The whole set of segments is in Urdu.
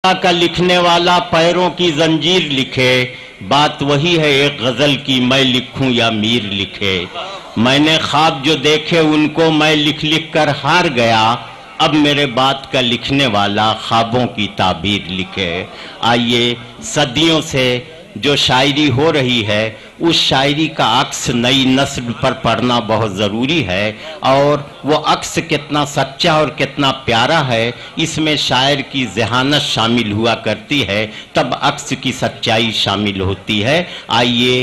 کا لکھنے والا پیروں کی زنجیر لکھے، بات وہی ہے ایک غزل کی میں لکھوں یا میر لکھے۔ میں نے خواب جو دیکھے ان کو میں لکھ لکھ کر ہار گیا، اب میرے بات کا لکھنے والا خوابوں کی تعبیر لکھے۔ آئیے صدیوں سے جو شاعری ہو رہی ہے اس شاعری کا عکس نئی نسل پر پڑھنا بہت ضروری ہے، اور وہ عکس کتنا سچا اور کتنا پیارا ہے اس میں شاعر کی ذہانت شامل ہوا کرتی ہے، تب عکس کی سچائی شامل ہوتی ہے۔ آئیے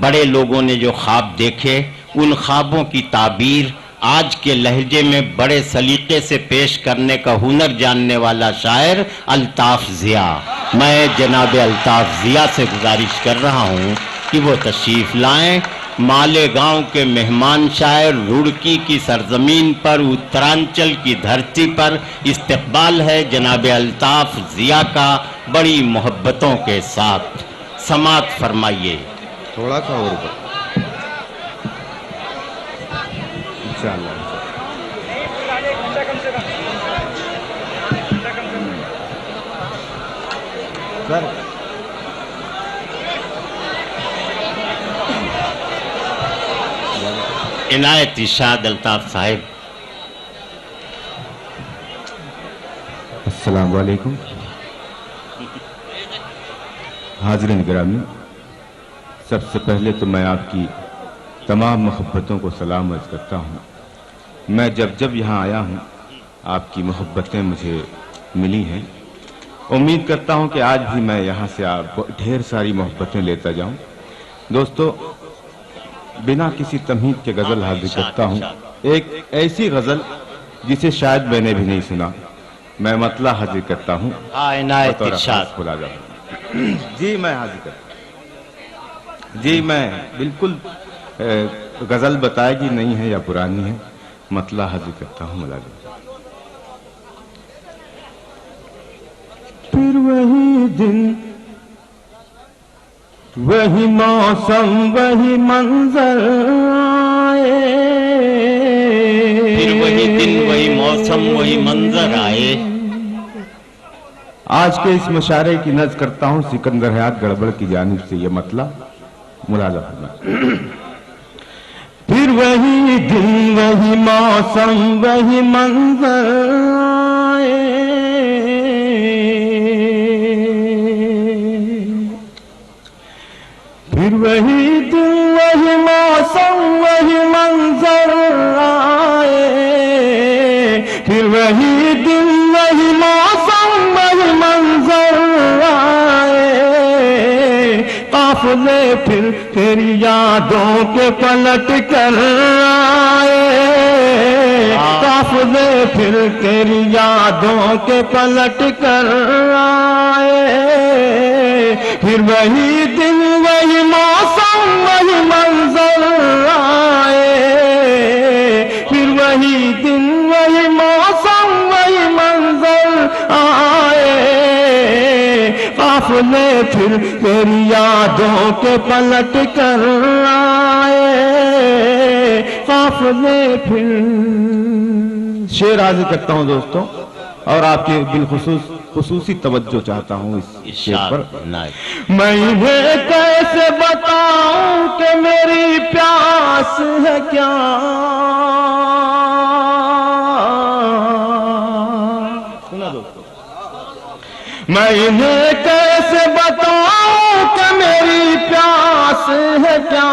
بڑے لوگوں نے جو خواب دیکھے ان خوابوں کی تعبیر آج کے لہجے میں بڑے سلیقے سے پیش کرنے کا ہنر جاننے والا شاعر الطاف ضیاء، میں جناب الطاف ضیاء سے گزارش کر رہا ہوں کہ وہ تشریف لائیں۔ مالیگاؤں کے مہمان شاعر، رڑکی کی سرزمین پر، اترانچل کی دھرتی پر استقبال ہے جناب الطاف ضیاء کا بڑی محبتوں کے ساتھ۔ سماعت فرمائیے۔ تھوڑا سا اور اوپر انشاءاللہ۔ سر عنایت ارشاد الطاف صاحب۔ السلام علیکم حاضرین گرامی، سب سے پہلے تو میں آپ کی تمام محبتوں کو سلام عرض کرتا ہوں۔ میں جب یہاں آیا ہوں آپ کی محبتیں مجھے ملی ہیں، امید کرتا ہوں کہ آج بھی میں یہاں سے آپ ڈھیر ساری محبتیں لیتا جاؤں۔ دوستو، بنا کسی تمہید کے غزل حاضر کرتا ہوں، ایک ایسی غزل جسے شاید میں نے بھی نہیں سنا، میں مطلع حاضر کرتا ہوں۔ عنایت ارشاد۔ جی میں حاضر کرتا ہوں۔ جی میں بالکل غزل بتائے گی نہیں ہے یا پرانی ہے، مطلع حاضر کرتا ہوں۔ ملازم پھر وہی دن وہی موسم وہی منظر آئے، پھر وہی دن وہی موسم وہی منظر آئے۔ آج کے اس مشاعرے کی نظر کرتا ہوں سکندر حیات گڑبڑ کی جانب سے یہ مطلع ملازم فرمائیں۔ پھر وہی دن وہی موسم وہی منظر آئے، پھر وہی دن وہی موسم وہی منظر آئے، پھر وہی دن وہی موسم وہی منظر آئے، قافلے پھر تیری یادوں کے پلٹ کر آئے، قافلے پھر تیری یادوں کے پلٹ کر آئے، پھر وہی دن وہی موسم وہی منظر آئے، پھر وہی دن وہی موسم وہی منظر آئے، قافلے پھر تیری یادوں کے پلٹ کر آئے، قافلے پھر۔ شعر عرض کرتا ہوں دوستوں، اور آپ کے بالخصوص خصوصی توجہ چاہتا ہوں اس شعر پر۔ میں انہیں کیسے بتاؤں کہ میری پیاس ہے کیا، سنا دوستو، میں انہیں کیسے بتاؤں کہ میری پیاس ہے کیا،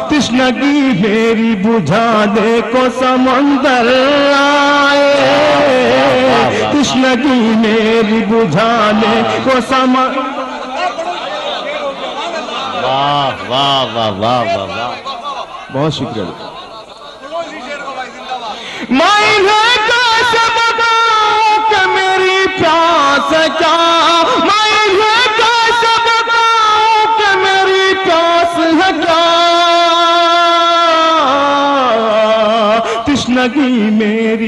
تشنگی میری بجھا دے کو سمندر آئے، تشنگی میری بجھا دے کو سمندر۔ واہ واہ واہ واہ واہ واہ، بہت شکریہ۔ میں انہیں کیسے بتاؤں کہ میری پیاس ہے کیا، میں انہیں کیسے بتاؤں کہ میری پیاس ہے کیا، تشنگی میری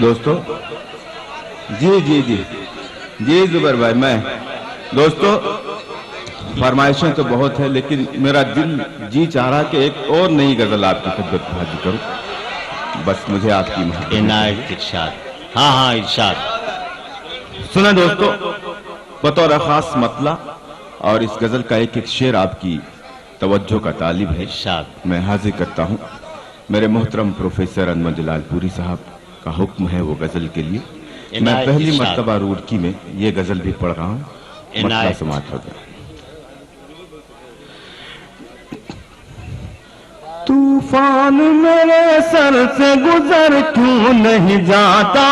دوستو جی زبیر بھائی، میں دوستو فرمائشیں تو بہت ہے، لیکن میرا دل جی چاہ رہا کہ ایک اور نئی غزل آپ کی خدمت میں حاضر کروں، بس مجھے آپ کی محبت عنایت ارشاد. ہاں ارشاد. سنیں دوستو، بطور خاص مطلع اور اس غزل کا ایک ایک شعر آپ کی توجہ کا طالب ہے. ارشاد. میں حاضر کرتا ہوں میرے محترم پروفیسر انور جلال پوری صاحب کا حکم ہے وہ غزل کے لیے. میں پہلی مرتبہ روڑکی میں یہ غزل بھی پڑھ رہا ہوں. مسئلہ سماعت ہو گیا. طوفان میرے سر سے گزر کیوں نہیں جاتا،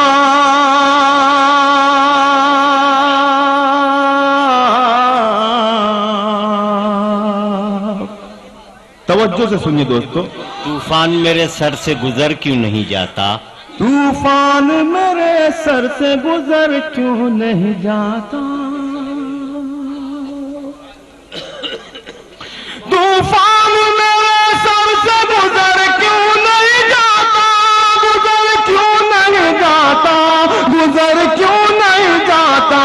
توجہ سے سنیے دوستو. طوفان میرے سر سے گزر کیوں نہیں جاتا، طوفان میرے سر سے گزر کیوں نہیں جاتا، طوفان میرے سر سے گزر کیوں نہیں جاتا، گزر کیوں نہیں جاتا، گزر کیوں نہیں جاتا،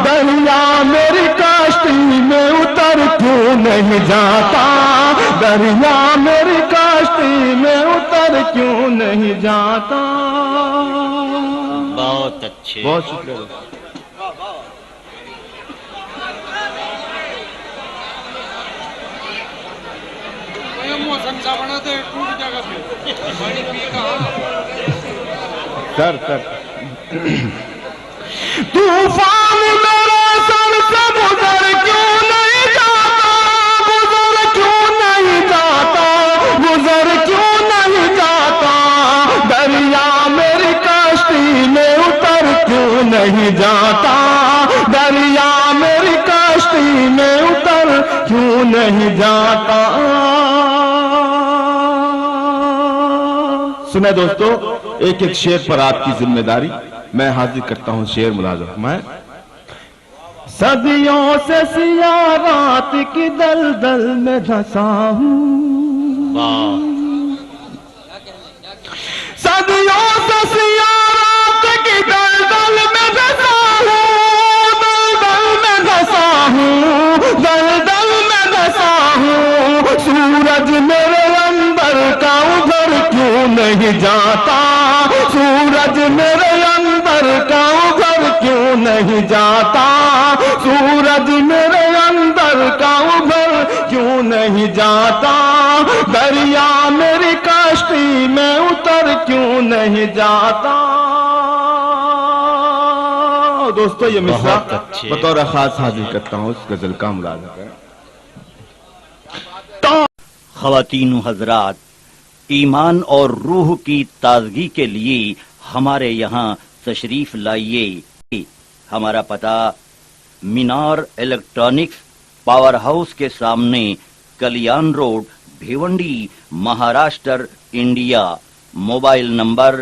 دریا میری کشتی میں اتر کیوں نہیں جاتا، دریا میری کشتی میں اتر کیوں نہیں جاتا. بہت اچھے. بہت شکریہ. سر طوفان میرے سر سے گزر کیوں نہیں جاتا، گزر کیوں نہیں جاتا، گزر کیوں نہیں جاتا، دریا میری کشتی میں اتر کیوں نہیں جاتا، دریا میری کشتی میں اتر کیوں نہیں جاتا. سنیں دوستو، ایک ایک شعر پر آپ کی ذمہ داری. میں حاضر کرتا ہوں شعر ملازم میں. صدیوں سے سیاہ رات کی دلدل میں دھسا ہوں، صدیوں سے سیاہ رات کی دلدل میں دھسا ہوں، دلدل میں دھسا ہوں، دلدل میں دھسا ہوں، سورج میرے اندر کا ادھر کیوں نہیں جاتا، سورج میرے اندر کا ادھر کیوں نہیں جاتا، سورج میرے اندر کا ادھر کیوں نہیں جاتا، دریا میری کشتی میں اتر کیوں نہیں جاتا. دوستو یہ مصرع بطور خاص حاضر کرتا ہوں، اس غزل کا ملاحظہ کریں. خواتین و حضرات، ایمان اور روح کی تازگی کے لیے ہمارے یہاں تشریف لائیے. ہمارا پتہ مینار الیکٹرانکس پاور ہاؤس کے سامنے، Kalyan road, Bhiwandi, Maharashtra, India. Mobile number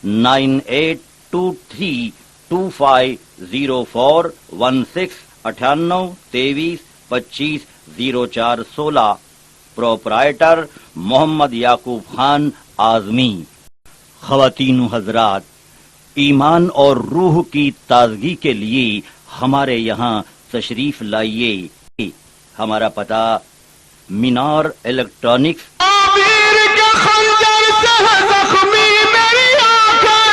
9823250416 9823250416. Proprietor Mohammad Yakub Khan Azmi. خواتین و حضرات، ایمان اور روح کی تازگی کے لیے ہمارے یہاں تشریف لائیے. ہمارا پتہ مینار الیکٹرانکس. تعبیر کے خنجر سے ہے زخمی میری آنکھیں،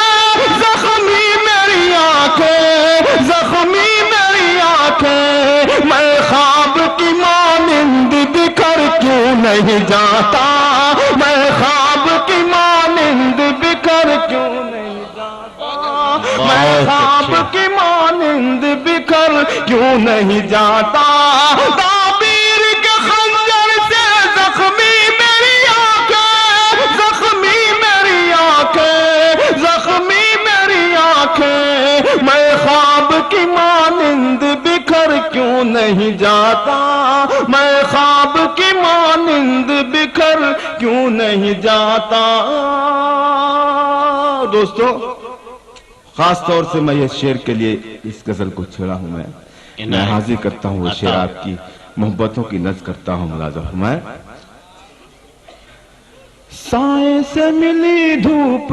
زخمی میری آنکھیں، زخمی میری آنکھیں، میں خواب کی مانند بکھر کیوں نہیں جاتا، میں خواب کی مانند بکھر کیوں نہیں جاتا، میں خواب کی مانند بکھر کیوں نہیں جاتا. تعبیر کے خنجر سے زخمی میری آنکھیں، زخمی میری آنکھیں، زخمی میری آنکھیں، میں خواب کی مانند بکھر کیوں نہیں جاتا، میں خواب کی مانند بکھر کیوں نہیں جاتا. دوستو خاص طور سے میں اس شعر کے لیے اس غزل کو چھیڑا ہوں. میں حاضر کرتا ہوں وہ شعر آپ کی محبتوں کی نظر کرتا ہوں. ملازم میں سائے سے ملی دھوپ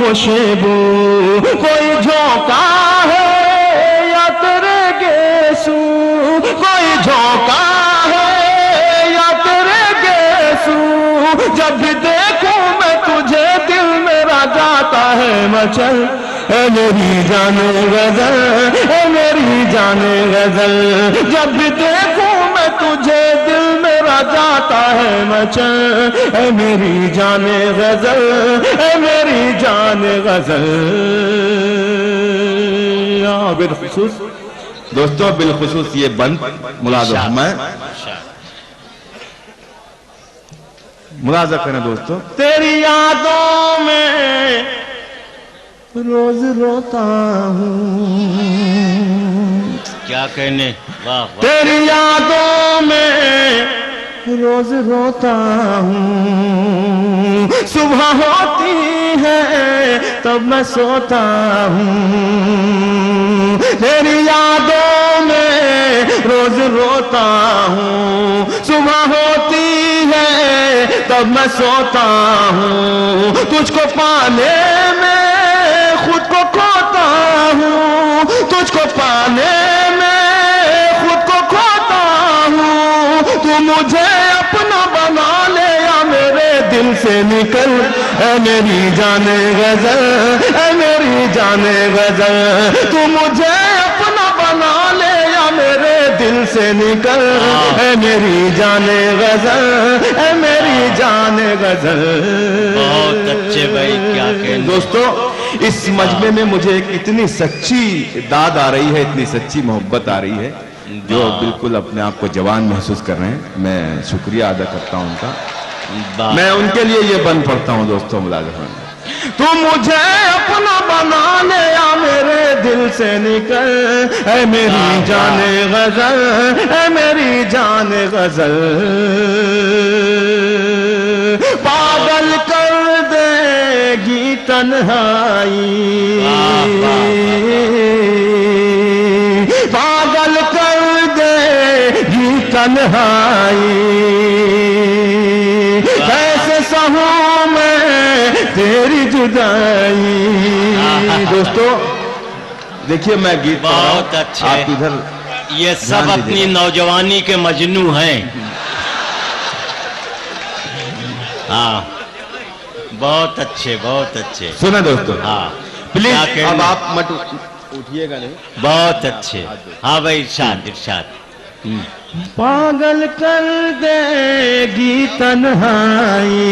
خوشبو کوئی جھونکا ہے یا تیرے گیسو کوئی جھونکا ہے یا تیرے گیسو جب بھی دیکھوں میں تجھے دل میرا جاتا ہے مچل اے میری جان غزل اے میری جان غزل جب بھی دیکھوں میں تجھے دل میرا جاتا ہے مچل اے میری جان غزل اے میری جان غزل بالخصوص دوستوں بالخصوص یہ بند ملازہ میں ملازہ کریں دوستوں تیری یادوں میں روز روتا ہوں کیا کہنے واہ واہ تیری یادوں میں روز روتا ہوں صبح ہوتی ہے تب میں سوتا ہوں تیری یادوں میں روز روتا ہوں صبح ہوتی ہے تب میں سوتا ہوں تجھ کو پانے میں خود کو کھوتا ہوں تجھ کو پانے میں خود کو کھوتا ہوں تو مجھے اپنا بنا لے یا میرے دل سے نکل اے میری جان غزل اے میری جان غزل تو مجھے اپنا بنا لے یا میرے دل سے نکل اے میری جان غزل اے میری جان غزل بہت اچھے بھائی کیا کہنے دوستو اس مجمع میں مجھے ایک اتنی سچی داد آ رہی ہے اتنی سچی محبت آ رہی ہے جو بالکل اپنے آپ کو جوان محسوس کر رہے ہیں میں شکریہ ادا کرتا ہوں ان کا میں ان کے لیے یہ بند پڑھتا ہوں دوستوں ملازم تو مجھے اپنا بنا لے یا میرے دل سے نکل اے میری جان غزل اے میری جان غزل پاگل کر دے گی تنہائی پاگل کر دے گی تنہائی کیسے سہوں میں تیری جدائی دوستو دیکھیے میں گیت بہت اچھے آپ ادھر یہ سب اپنی نوجوانی کے مجنو ہیں ہاں بہت اچھے بہت اچھے سنیں دوستو ہاں پلیز اب آپ مت اٹھیے گا نہیں بہت اچھے ہاں بھائی ارشاد ارشاد پاگل کر دے گی تنہائی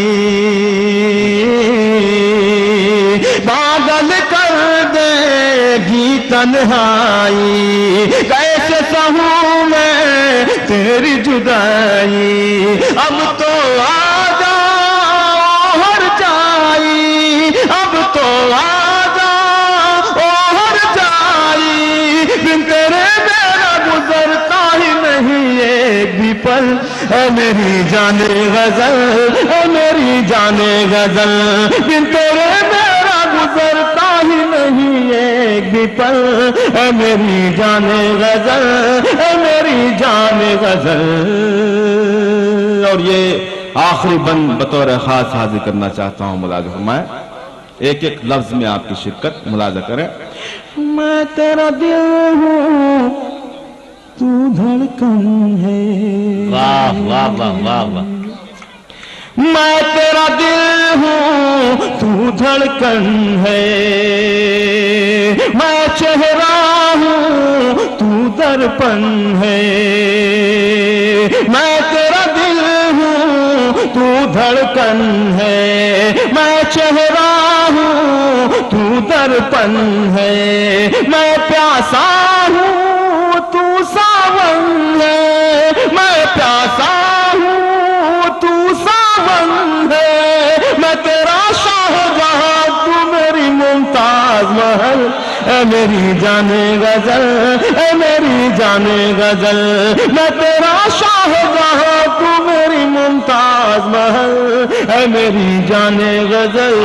پاگل کر دے گی تنہائی کیسے سہوں میں تیری جدائی اب تو آ جاؤ ہر جائی اب تو آ جاؤ ہر جائی بن تیرے میرا گزرتا ہی نہیں ایک بھی پل اے میری جان غزل اے میری جان غزل بن تیرے میرا گزرتا ہی نہیں ایک بھی پل اے میری جان غزل اے میری جان غزل اور یہ آخری بند بطور خاص حاضر کرنا چاہتا ہوں ملاحظہ فرمائیں ایک ایک لفظ میں آپ کی شرکت ملاحظہ کریں میں تیرا دل ہوں تو دھڑکن ہے واہ واہ واہ واہ واہ میں تیرا دل ہوں تو دھڑکن ہے میں چہرہ ہوں تو درپن ہے میں تیرا دل ہوں تو دھڑکن ہے میں چہرہ ہوں تو درپن ہے میں پیاسا ہوں تو ساون ہے میں پیاسا ہوں تو ساون ہے میں تیرا شاہجہاں تو میری ممتاز محل اے میری جان غزل اے میری جان غزل میں تیرا شاہجہاں تو میری ممتاز محل اے میری جان غزل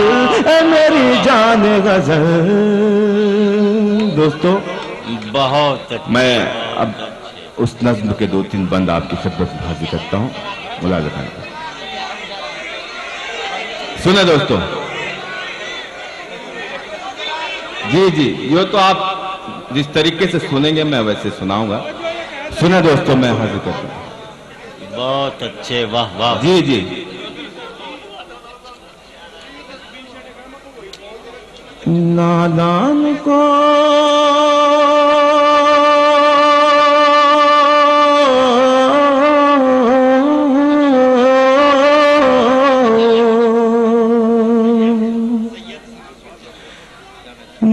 اے میری جان غزل دوستو بہت میں اب اس نظم کے دو تین بند آپ کی خدمت میں حاضر کرتا ہوں ملاحظہ کریں سنیں دوستو جی جی، یہ تو آپ جس طریقے سے سنیں گے میں ویسے سناؤں گا. سنیں دوستوں، میں حاضر کرتا ہوں. بہت اچھے، واہ واہ. جی جی. نادان کو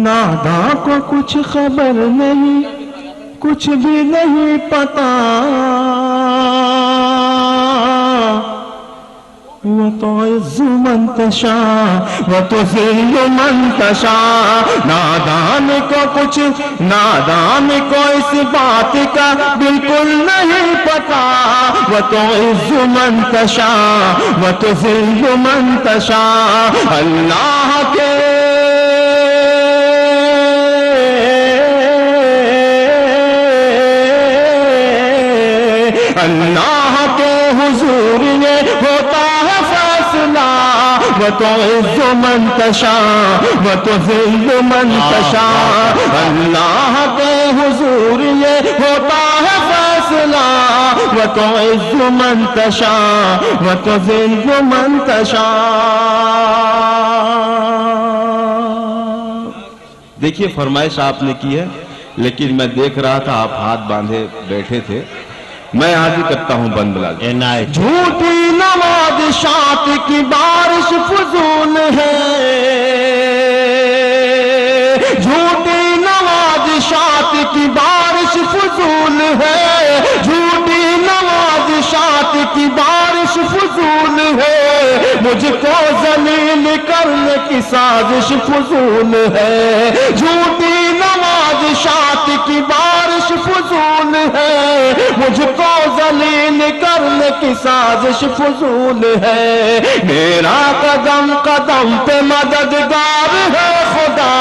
نادان کو کچھ خبر نہیں، کچھ بھی نہیں پتا، وتعز من تشاء وتذل من تشاء. نادان کو اس بات کا بالکل نہیں پتا، وتعز من تشاء وتذل من تشاء. اللہ کے حضور یہ ہوتا ہے فیصلہ، وتعز من تشاء وتذل من تشاء. اللہ کے حضور یہ ہوتا ہے فیصلہ، وتعز من تشاء وتذل من تشاء. دیکھیے فرمائش آپ نے کی ہے، لیکن میں دیکھ رہا تھا آپ ہاتھ باندھے بیٹھے تھے. میں حاضر کرتا ہوں بند بلا. جھوٹی نوازشات کی بارش فضول ہے، جھوٹی نوازشات کی بارش فضول ہے، جھوٹی نوازشات کی بارش فضول ہے، مجھ کو ذلیل کرنے کی سازش فضول ہے. جھوٹی نوازشات کی بارش فضول ہے، مجھ کو ذلیل کرنے کی سازش فضول ہے. میرا قدم قدم پہ مددگار ہے خدا،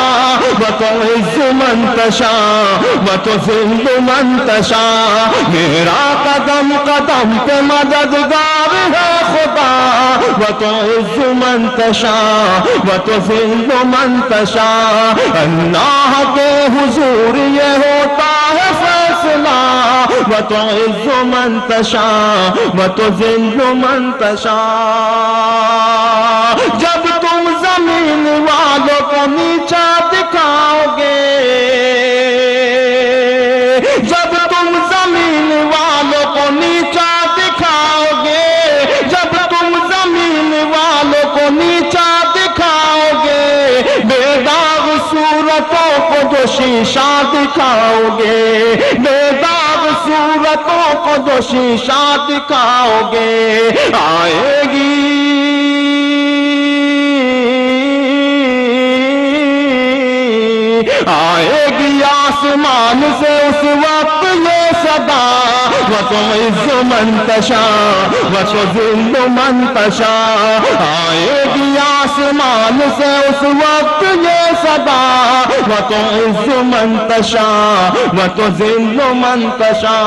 وتعز من تشاء وتذل من تشاء. میرا قدم قدم پہ مددگار ہے خدا، وتعز من تشاء وتذل من تشاء. اللہ کے حضور یہ ہوتا ہے فیصلہ، وتعز من تشاء وتذل من تشاء. جب تم زمین والوں کو نیچا دکھاؤ گے، جب تم زمین والوں کو نیچا دکھاؤ گے، جب تم زمین والوں کو نیچا دکھاؤ گے، بے داغ صورتوں کو جو شیشہ دکھاؤ گے، بے داغ صورتوں کو جو شیشہ دکھاؤ گے، آئے گی آسمان سے اس وقت یہ صدا، وتعز من تشاء وتذل من تشاء. آئے گی آسمان سے اس وقت یہ صدا، وتعز من تشاء وتذل من تشاء.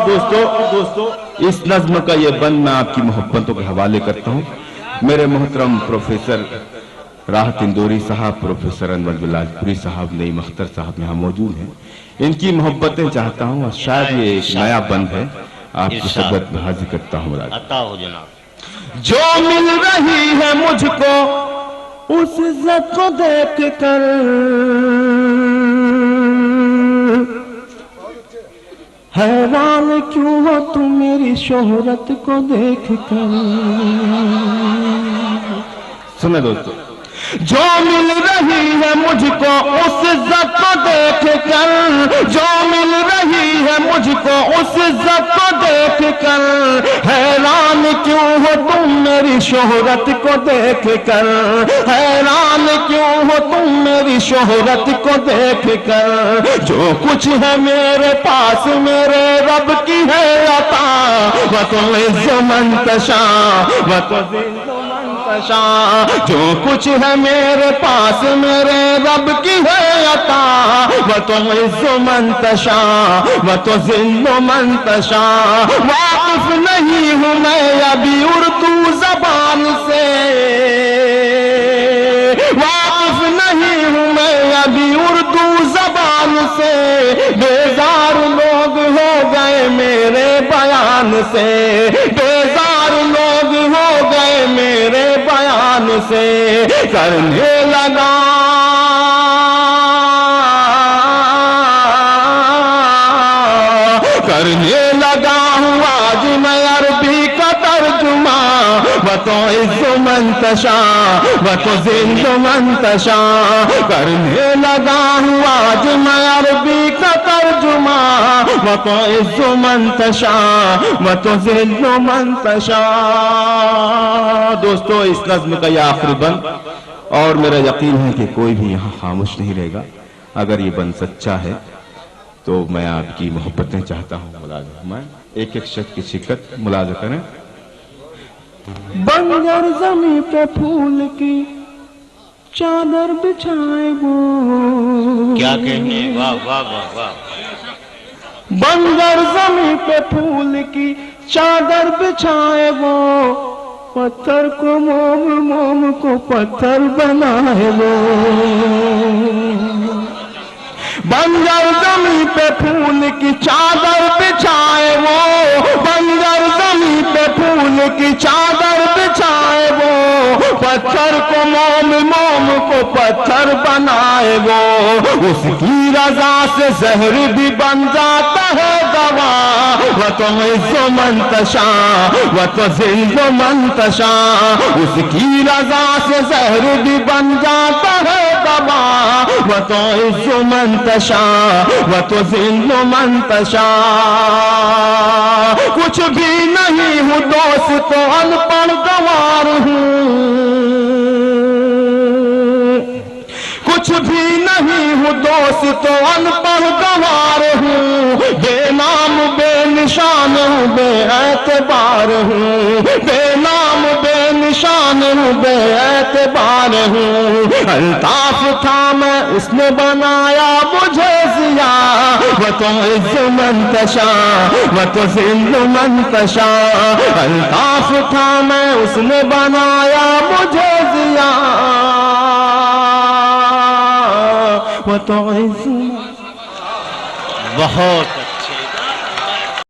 دوستو اس نظم کا یہ بند میں آپ کی محبتوں کے حوالے کرتا ہوں. میرے محترم پروفیسر راحت اندوری صاحب، پروفیسر انور جلال پوری صاحب، نعیم اختر صاحب یہاں موجود ہیں. ان کی محبتیں چاہتا ہوں، اور شاید یہ ایک نیا بند ہے، آپ کی خدمت میں حاضر کرتا ہوں. عطا ہو جناب. جو مل رہی ہے مجھ کو اس عزت کو دیکھ کر، حیران کیوں ہو تم میری شہرت کو دیکھ کر. سنیں دوستو، جو مل رہی ہے مجھ کو اس عزت کو دیکھ کر، جو مل رہی ہے مجھ کو اس عزت کو دیکھ کر، حیران کیوں ہو تم میری شہرت کو دیکھ کر، حیران کیوں ہو تم میری شہرت کو دیکھ کر. جو کچھ ہے میرے پاس میرے رب کی ہے عطا، وتعز من تشاء وتذل من تشاء. جو کچھ ہے میرے پاس میرے رب کی ہے عطا، وتعز من تشاء وتذل من تشاء. واقف نہیں ہوں میں ابھی اردو زبان سے، واقف نہیں سے، بیزار لوگ ہو گئے میرے بیان سے، کرنے لگا ہوں آج میں عربی کا ترجمہ، وتعز من تشاء وتذل من تشاء، کرنے لگا ہوں آج میں عربی کا ترجمہ، وتعز من تشاء وتذل من تشاء۔ دوستو، اس نظم کا یہ آخری بند، اور میرا یقین ہے کہ کوئی بھی یہاں خاموش نہیں رہے گا، اگر یہ بند سچا ہے تو میں آپ کی محبتیں چاہتا ہوں ملاحظہ میں ایک ایک شخص کی شکت ملاحظہ کریں۔ بنجر زمیں پہ پھول کی چادر بچھائے وہ، کیا کہنے، واہ واہ واہ واہ، بنجر زمیں پہ پھول کی چادر بچھائے وہ، پتھر کو موم، موم کو پتھر بنائے وہ، بنجر زمیں پہ پھول کی چادر بچھائے وہ، بنجر زمیں پہ پھول کی چادر بچھائے وہ، پتھر کو موم، موم کو پتھر بنائے وہ، اس کی رضا سے زہر بھی بن جاتا ہے دوا، وتعز من تشاء وتذل من تشاء، اس کی رضا سے زہر بھی بن جاتا ہے دوا، وتعز من تشاء وتذل من تشاء، کچھ بھی نہیں ہوں دوست تو ان پڑھ گوار ہوں، کچھ بھی نہیں ہوں دوست تو ان پڑھ گوار ہوں، بے نام بے نشان ہوں بے اعتبار ہوں، بے نام بے نشان ہوں بے اعتبار ہوں، الطاف تھا میں اس نے بنایا مجھے ضیاء، وتعز من تشاء وتذل من تشاء، الطاف تھا میں اس نے بنایا مجھے ضیاء، وتعز بہت